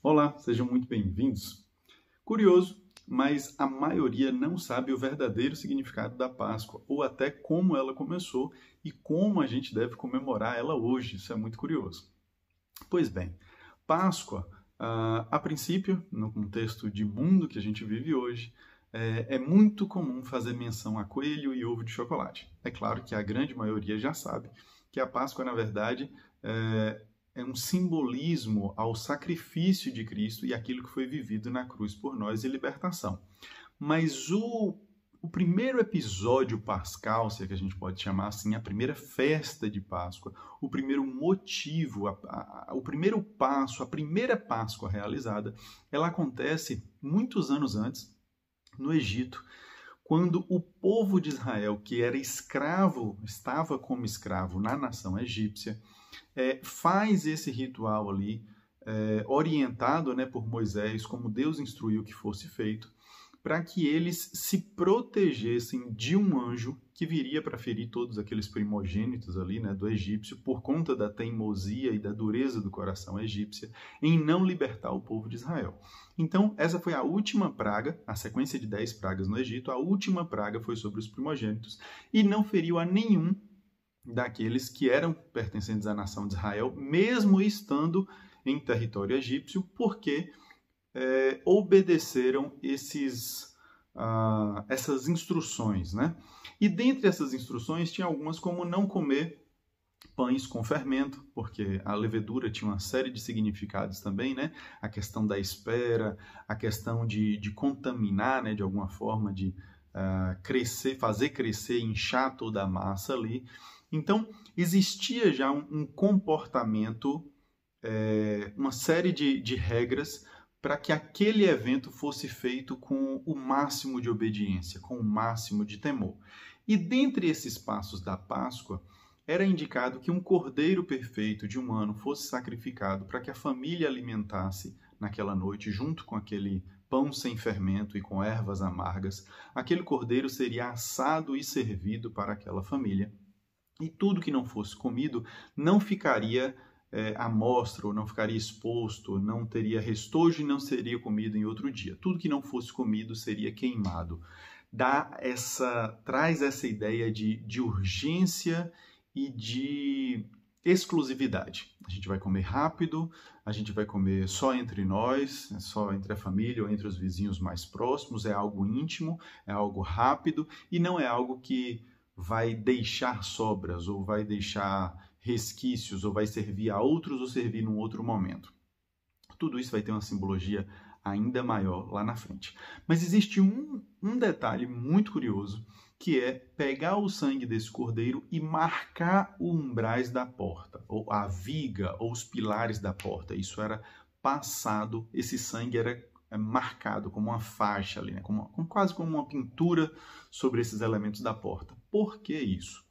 Olá, sejam muito bem-vindos. Curioso, mas a maioria não sabe o verdadeiro significado da Páscoa, ou até como ela começou e como a gente deve comemorar ela hoje. Isso é muito curioso. Pois bem, Páscoa, a princípio, no contexto de mundo que a gente vive hoje, é muito comum fazer menção a coelho e ovo de chocolate. É claro que a grande maioria já sabe que a Páscoa, na verdade, é um simbolismo ao sacrifício de Cristo e aquilo que foi vivido na cruz por nós e libertação. Mas o primeiro episódio pascal, se é que a gente pode chamar assim, a primeira festa de Páscoa, o primeiro motivo, o primeiro passo, a primeira Páscoa realizada, ela acontece muitos anos antes, no Egito, quando o povo de Israel, que era escravo, estava como escravo na nação egípcia, faz esse ritual ali, orientado, né, por Moisés, como Deus instruiu que fosse feito, para que eles se protegessem de um anjo que viria para ferir todos aqueles primogênitos ali, né, do egípcio, por conta da teimosia e da dureza do coração egípcia, em não libertar o povo de Israel. Então, essa foi a última praga, a sequência de 10 pragas no Egito, a última praga foi sobre os primogênitos, e não feriu a nenhum daqueles que eram pertencentes à nação de Israel, mesmo estando em território egípcio, porque obedeceram essas instruções, né? E dentre essas instruções tinha algumas como não comer pães com fermento, porque a levedura tinha uma série de significados também, né? A questão da espera, a questão de contaminar, né? De alguma forma, de crescer, fazer crescer, inchar toda a massa ali. Então, existia já um comportamento, uma série de regras para que aquele evento fosse feito com o máximo de obediência, com o máximo de temor. E dentre esses passos da Páscoa, era indicado que um cordeiro perfeito de um ano fosse sacrificado para que a família alimentasse naquela noite, junto com aquele pão sem fermento e com ervas amargas. Aquele cordeiro seria assado e servido para aquela família. E tudo que não fosse comido não ficaria à mostra, ou não ficaria exposto, não teria restojo e não seria comido em outro dia. Tudo que não fosse comido seria queimado. Traz essa ideia de urgência e de exclusividade. A gente vai comer rápido, a gente vai comer só entre nós, só entre a família ou entre os vizinhos mais próximos, é algo íntimo, é algo rápido e não é algo que vai deixar sobras ou vai deixar resquícios ou vai servir a outros ou servir num outro momento. Tudo isso vai ter uma simbologia ainda maior lá na frente. Mas existe um detalhe muito curioso, que é pegar o sangue desse cordeiro e marcar os umbrais da porta, ou a viga, ou os pilares da porta. Isso era passado, esse sangue era marcado como uma faixa ali, né? Quase como uma pintura sobre esses elementos da porta. Por que isso?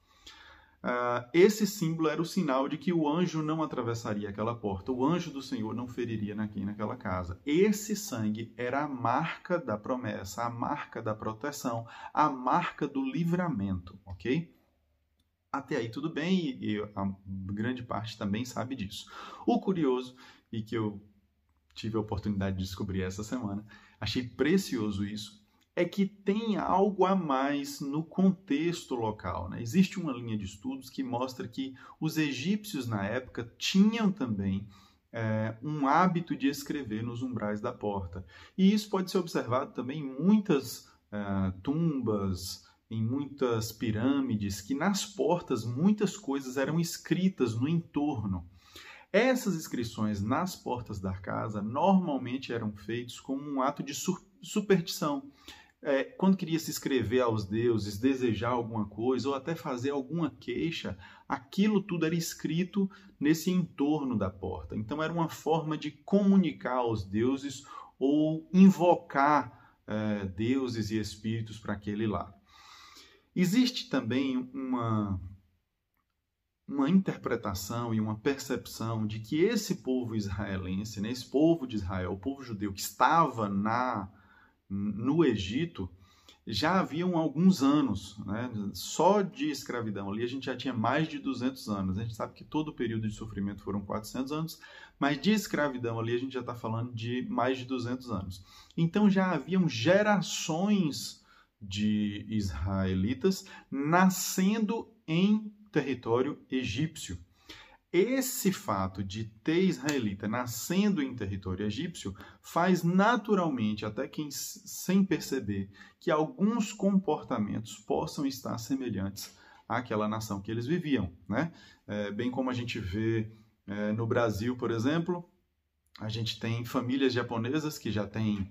Esse símbolo era o sinal de que o anjo não atravessaria aquela porta, o anjo do Senhor não feriria naquela casa. Esse sangue era a marca da promessa, a marca da proteção, a marca do livramento, ok? Até aí tudo bem e a grande parte também sabe disso. O curioso, e que eu tive a oportunidade de descobrir essa semana, achei precioso isso, é que tem algo a mais no contexto local, né? Existe uma linha de estudos que mostra que os egípcios na época tinham também um hábito de escrever nos umbrais da porta. E isso pode ser observado também em muitas tumbas, em muitas pirâmides, que nas portas muitas coisas eram escritas no entorno. Essas inscrições nas portas da casa normalmente eram feitas como um ato de superstição. Quando queria se escrever aos deuses, desejar alguma coisa ou até fazer alguma queixa, aquilo tudo era escrito nesse entorno da porta. Então era uma forma de comunicar aos deuses ou invocar deuses e espíritos para aquele lado. Existe também uma interpretação e uma percepção de que esse povo israelense, né, esse povo de Israel, o povo judeu que estava no Egito, já haviam alguns anos, né? Só de escravidão ali a gente já tinha mais de 200 anos. A gente sabe que todo o período de sofrimento foram 400 anos, mas de escravidão ali a gente já está falando de mais de 200 anos. Então já haviam gerações de israelitas nascendo em território egípcio. Esse fato de ter israelita nascendo em território egípcio faz naturalmente, até quem sem perceber, que alguns comportamentos possam estar semelhantes àquela nação que eles viviam, né? Bem como a gente vê no Brasil, por exemplo, a gente tem famílias japonesas que já têm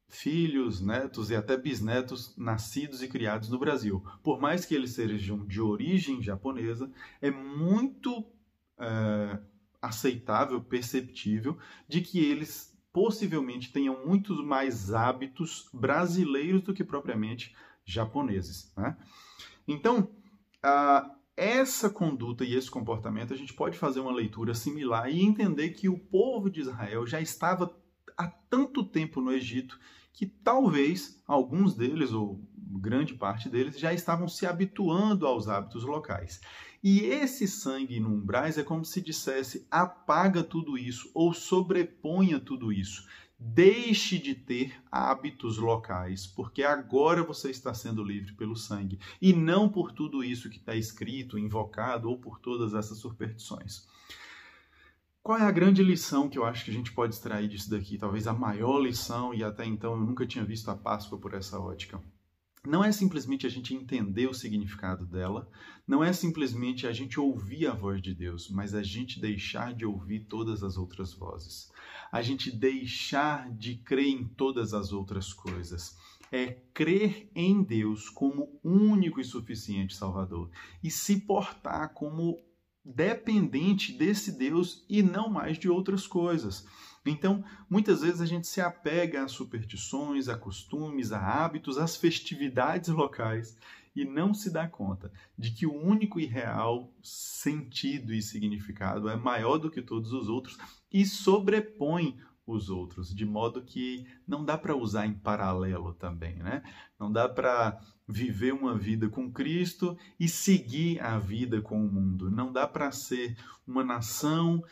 filhos, netos e até bisnetos nascidos e criados no Brasil. Por mais que eles sejam de origem japonesa, é muito aceitável, perceptível, de que eles possivelmente tenham muitos mais hábitos brasileiros do que propriamente japoneses, né? Então, essa conduta e esse comportamento, a gente pode fazer uma leitura similar e entender que o povo de Israel já estava há tanto tempo no Egito que talvez alguns deles, ou grande parte deles, já estavam se habituando aos hábitos locais. E esse sangue no umbrais é como se dissesse: apaga tudo isso ou sobreponha tudo isso. Deixe de ter hábitos locais, porque agora você está sendo livre pelo sangue, e não por tudo isso que está escrito, invocado, ou por todas essas superstições. Qual é a grande lição que eu acho que a gente pode extrair disso daqui? Talvez a maior lição, e até então eu nunca tinha visto a Páscoa por essa ótica. Não é simplesmente a gente entender o significado dela, não é simplesmente a gente ouvir a voz de Deus, mas a gente deixar de ouvir todas as outras vozes. A gente deixar de crer em todas as outras coisas. É crer em Deus como único e suficiente Salvador e se portar como dependente desse Deus e não mais de outras coisas. Então, muitas vezes a gente se apega a superstições, a costumes, a hábitos, às festividades locais e não se dá conta de que o único e real sentido e significado é maior do que todos os outros e sobrepõe os outros, de modo que não dá para usar em paralelo também, né? Não dá para viver uma vida com Cristo e seguir a vida com o mundo. Não dá para ser uma nação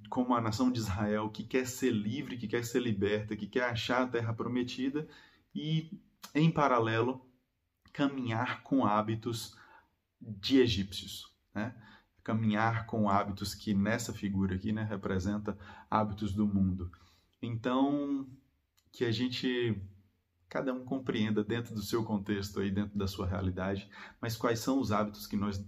como a nação de Israel, que quer ser livre, que quer ser liberta, que quer achar a terra prometida e, em paralelo, caminhar com hábitos de egípcios, né? Caminhar com hábitos que nessa figura aqui, né, representa hábitos do mundo. Então, que a gente, cada um compreenda dentro do seu contexto, aí, dentro da sua realidade, mas quais são os hábitos que nós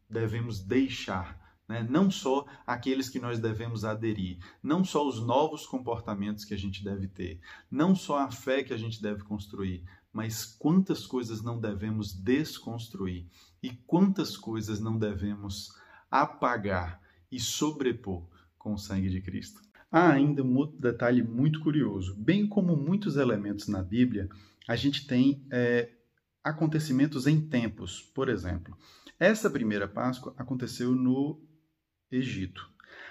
devemos deixar, né? Não só aqueles que nós devemos aderir, não só os novos comportamentos que a gente deve ter, não só a fé que a gente deve construir, mas quantas coisas não devemos desconstruir e quantas coisas não devemos apagar e sobrepor com o sangue de Cristo. Há ainda um outro detalhe muito curioso. Bem como muitos elementos na Bíblia, a gente tem acontecimentos em tempos. Por exemplo, essa primeira Páscoa aconteceu no Egito,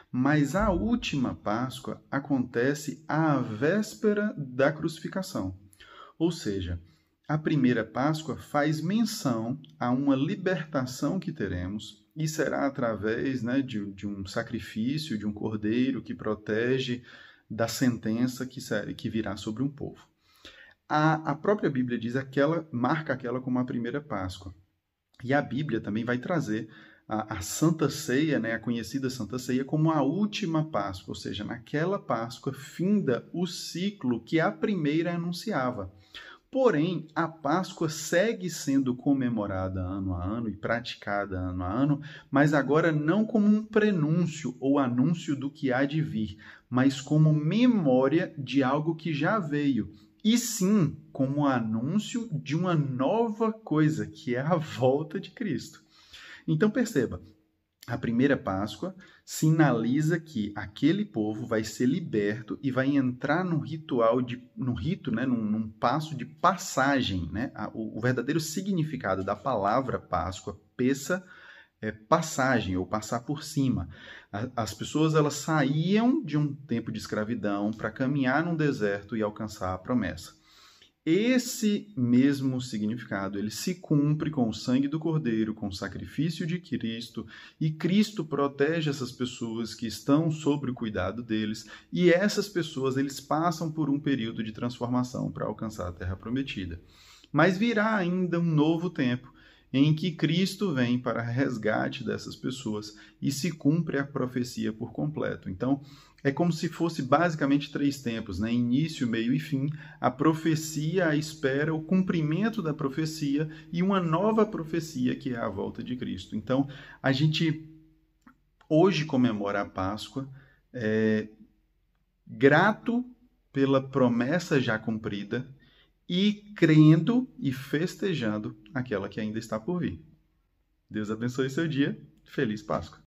mas a última Páscoa acontece à véspera da crucificação. Ou seja, a primeira Páscoa faz menção a uma libertação que teremos e será através, né, de um sacrifício, de um cordeiro que protege da sentença que virá sobre um povo. A própria Bíblia diz marca aquela como a primeira Páscoa. E a Bíblia também vai trazer a Santa Ceia, né, a conhecida Santa Ceia, como a última Páscoa, ou seja, naquela Páscoa finda o ciclo que a primeira anunciava. Porém, a Páscoa segue sendo comemorada ano a ano e praticada ano a ano, mas agora não como um prenúncio ou anúncio do que há de vir, mas como memória de algo que já veio. E sim, como anúncio de uma nova coisa, que é a volta de Cristo. Então perceba, a primeira Páscoa sinaliza que aquele povo vai ser liberto e vai entrar num passo de passagem, né? O verdadeiro significado da palavra Páscoa, pessa, é passagem ou passar por cima. As pessoas elas saíam de um tempo de escravidão para caminhar num deserto e alcançar a promessa. esse mesmo significado, ele se cumpre com o sangue do Cordeiro, com o sacrifício de Cristo, e Cristo protege essas pessoas que estão sob o cuidado deles, e essas pessoas, eles passam por um período de transformação para alcançar a Terra Prometida. Mas virá ainda um novo tempo, em que Cristo vem para resgate dessas pessoas e se cumpre a profecia por completo. Então, é como se fosse basicamente 3 tempos, né? Início, meio e fim, a profecia, a espera, o cumprimento da profecia e uma nova profecia que é a volta de Cristo. Então, a gente hoje comemora a Páscoa, grato pela promessa já cumprida e crendo e festejando aquela que ainda está por vir. Deus abençoe seu dia. Feliz Páscoa!